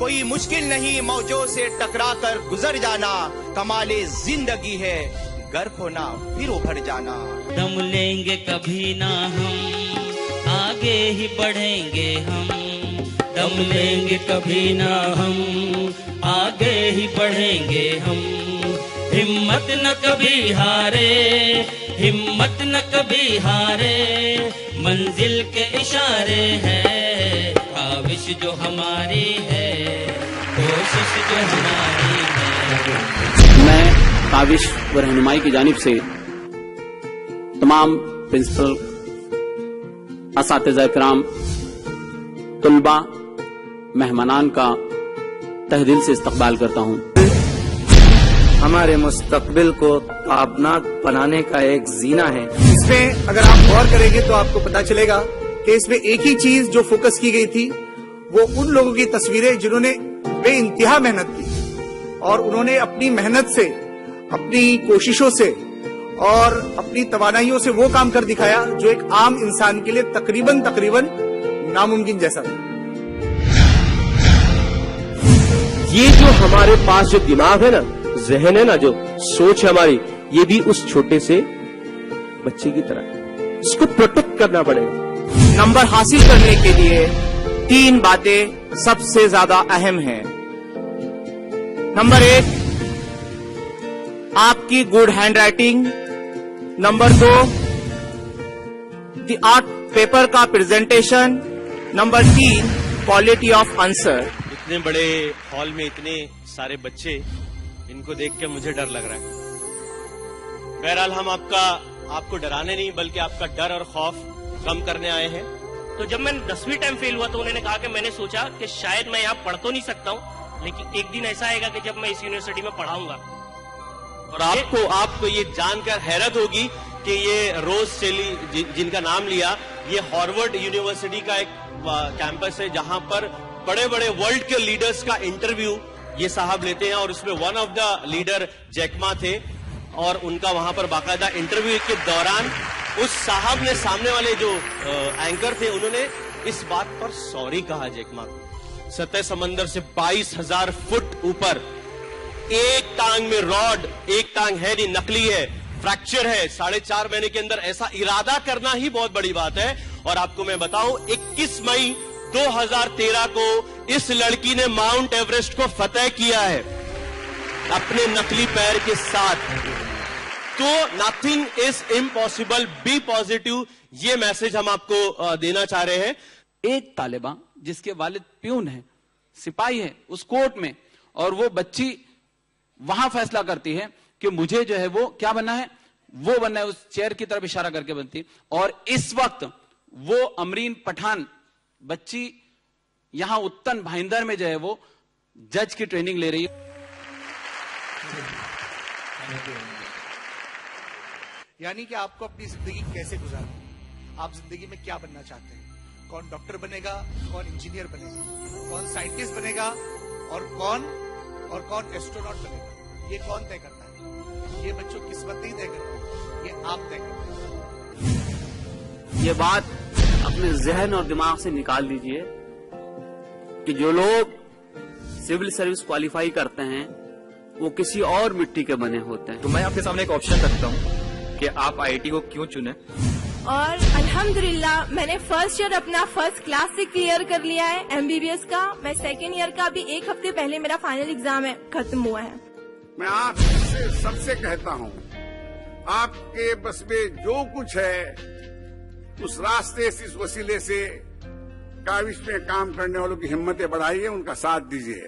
कोई मुश्किल नहीं मौजों से टकरा कर गुजर जाना, कमाले जिंदगी है गर्क होना फिर उभर जाना। दम लेंगे कभी ना हम, आगे ही बढ़ेंगे हम। दम लेंगे कभी ना हम, आगे ही बढ़ेंगे हम। हिम्मत न कभी हारे, हिम्मत न कभी हारे, मंजिल के इशारे हैं काविश जो हमारी है, कोशिश जो हमारी है। मैं काविश व रहनुमाई की जानिब से तमाम प्रिंसिपल, असातिज़ा इकराम, तुलबा, मेहमानान का तहे दिल से इस्तकबाल करता हूँ। हमारे मुस्तकबिल को ताबनाक बनाने का एक जीना है। इसमें अगर आप गौर करेंगे तो आपको पता चलेगा कि इसमें एक ही चीज जो फोकस की गई थी वो उन लोगों की तस्वीरें जिन्होंने बेइंतहा मेहनत की और उन्होंने अपनी मेहनत से, अपनी कोशिशों से और अपनी तवानाइयों से वो काम कर दिखाया जो एक आम इंसान के लिए तकरीबन नामुमकिन जैसा था। ये जो हमारे पास जो दिमाग है ना, जहन है ना, जो सोच है हमारी, ये भी उस छोटे से बच्चे की तरह है। इसको प्रोटेक्ट करना पड़ेगा। नंबर हासिल करने के लिए 3 बातें सबसे ज्यादा अहम हैं। नंबर 1, आपकी good handwriting. Number 2, the art paper का presentation. Number 3, quality of answer. इतने बड़े हॉल में इतने सारे बच्चे, इनको देख के मुझे डर लग रहा है। बहरहाल हम आपको डराने नहीं बल्कि आपका डर और खौफ कम करने आए हैं। तो जब मैं 10वीं टाइम फेल हुआ तो उन्होंने कहा कि मैंने सोचा कि शायद मैं यहाँ पढ़ तो नहीं सकता हूँ, लेकिन एक दिन ऐसा आएगा कि जब मैं इस यूनिवर्सिटी में पढ़ाऊंगा। और आपको ये जानकर हैरत होगी कि ये रोज सेली जिनका नाम लिया, ये हार्वर्ड यूनिवर्सिटी का एक कैंपस है जहां पर बड़े बड़े वर्ल्ड के लीडर्स का इंटरव्यू ये साहब लेते हैं और उसमें one of the leader Jack Ma थे और उनका वहां पर बाकायदा इंटरव्यू के दौरान उस साहब ने, सामने वाले जो एंकर थे, उन्होंने इस बात पर सॉरी कहा जैकमा को। सतह समंदर से 22,000 फुट ऊपर एक टांग में रॉड, एक टांग है नहीं, नकली है, फ्रैक्चर है, 4.5 महीने के अंदर ऐसा इरादा करना ही बहुत बड़ी बात है। और आपको मैं बताऊं, 21 मई 2013 को इस लड़की ने माउंट एवरेस्ट को फतेह किया है अपने नकली पैर के साथ। तो nothing is impossible, be positive, ये मैसेज हम आपको देना चाह रहे हैं। एक तालिबा जिसके वालिद प्यून है, सिपाही है उस कोर्ट में, और वो बच्ची वहां फैसला करती है कि मुझे जो है वो क्या बनना है, वो बनना है, उस चेयर की तरफ इशारा करके बनती। और इस वक्त वो अमरीन पठान बच्ची यहां उत्तन भाईंदर में जो है वो जज की ट्रेनिंग ले रही है। यानी कि आपको अपनी जिंदगी कैसे गुजारनी, आप जिंदगी में क्या बनना चाहते हैं, कौन डॉक्टर बनेगा, कौन इंजीनियर बनेगा, कौन साइंटिस्ट बनेगा और कौन एस्ट्रोनॉट बनेगा, ये कौन तय करता है? ये बच्चों की किस्मत नहीं तय करता, ये आप तय करते हैं। ये बात अपने जहन और दिमाग से निकाल दीजिए कि जो लोग सिविल सर्विस क्वालिफाई करते हैं वो किसी और मिट्टी के बने होते हैं। तो मैं आपके सामने एक ऑप्शन रखता हूँ कि आप आईआईटी को क्यों चुने। और अल्हम्दुलिल्लाह मैंने फर्स्ट ईयर अपना फर्स्ट क्लास से क्लियर कर लिया है एमबीबीएस का। मैं सेकेंड ईयर का अभी 1 हफ्ते पहले मेरा फाइनल एग्जाम है, खत्म हुआ है। मैं आपसे सबसे कहता हूँ, आपके बस में जो कुछ है उस रास्ते से, इस वसीले से काविश में काम करने वालों की हिम्मतें बढ़ाइए, उनका साथ दीजिए।